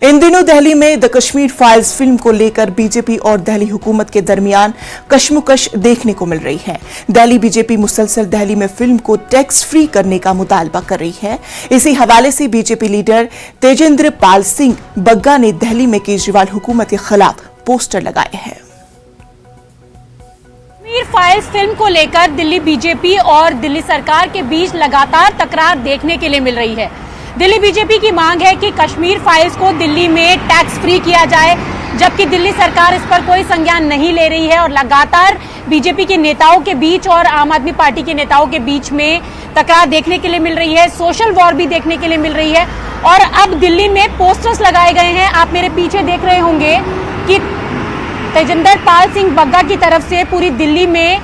इन दिनों दिल्ली में the Kashmir files film को लेकर बीजेपी और दिल्ली हुकूमत के दरमियान कशमकश देखने को मिल रही है। दिल्ली बीजेपी मुसलसल दिल्ली में फिल्म को टैक्स फ्री करने का मुतालबा कर रही है। इसी हवाले से बीजेपी लीडर तेजेंद्र पाल सिंह बग्गा ने दिल्ली में केजरीवाल हुकूमत के खिलाफ पोस्टर लगाए हैं। कश्मीर फाइल्स फिल्म को लेकर दिल्ली बीजेपी और दिल्ली सरकार के बीच लगातार तकरार देखने के लिए मिल रही है। दिल्ली बीजेपी की मांग है कि कश्मीर फाइल्स को दिल्ली में टैक्स फ्री किया जाए, जबकि दिल्ली सरकार इस पर कोई संज्ञान नहीं ले रही है और लगातार बीजेपी के नेताओं के बीच और आम आदमी पार्टी के नेताओं के बीच में तकरार देखने के लिए मिल रही है। सोशल वॉर भी देखने के लिए मिल रही है और अब दिल्ली में पोस्टर्स लगाए गए हैं। आप मेरे पीछे देख रहे होंगे कि तेजेंद्र पाल सिंह बग्गा की तरफ से पूरी दिल्ली में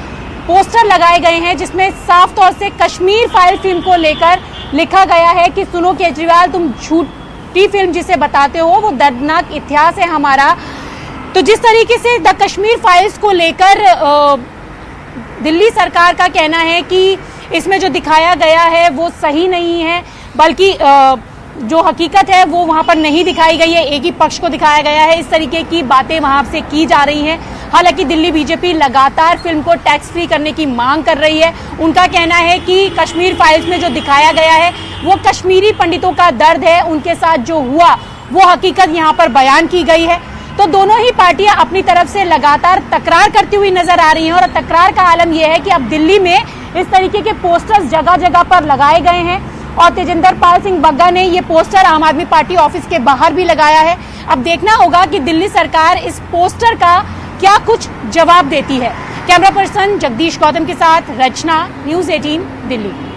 पोस्टर लगाए गए हैं, जिसमें साफ तौर से कश्मीर फाइल फिल्म को लेकर लिखा गया है कि सुनो केजरीवाल, तुम झूठी फिल्म जिसे बताते हो वो दर्दनाक इतिहास है हमारा। तो जिस तरीके से द कश्मीर फाइल्स को लेकर दिल्ली सरकार का कहना है कि इसमें जो दिखाया गया है वो सही नहीं है, बल्कि जो हकीकत है वो वहां पर नहीं दिखाई गई है, एक ही पक्ष को दिखाया गया है, इस तरीके की बातें वहां से की जा रही हैं। हालांकि दिल्ली बीजेपी लगातार फिल्म को टैक्स फ्री करने की मांग कर रही है। उनका कहना है कि कश्मीर फाइल्स में जो दिखाया गया है वो कश्मीरी पंडितों का दर्द है, उनके साथ जो हुआ वो हकीकत यहाँ पर बयान की गई है। तो दोनों ही पार्टियां अपनी तरफ से लगातार तकरार करती हुई नजर आ रही हैं और तकरार का आलम यह है कि अब दिल्ली में इस तरीके के पोस्टर्स जगह जगह पर लगाए गए हैं और तेजेंद्र पाल सिंह बग्गा ने ये पोस्टर आम आदमी पार्टी ऑफिस के बाहर भी लगाया है। अब देखना होगा कि दिल्ली सरकार इस पोस्टर का क्या कुछ जवाब देती है। कैमरा पर्सन जगदीश गौतम के साथ रचना, न्यूज़ 18 दिल्ली।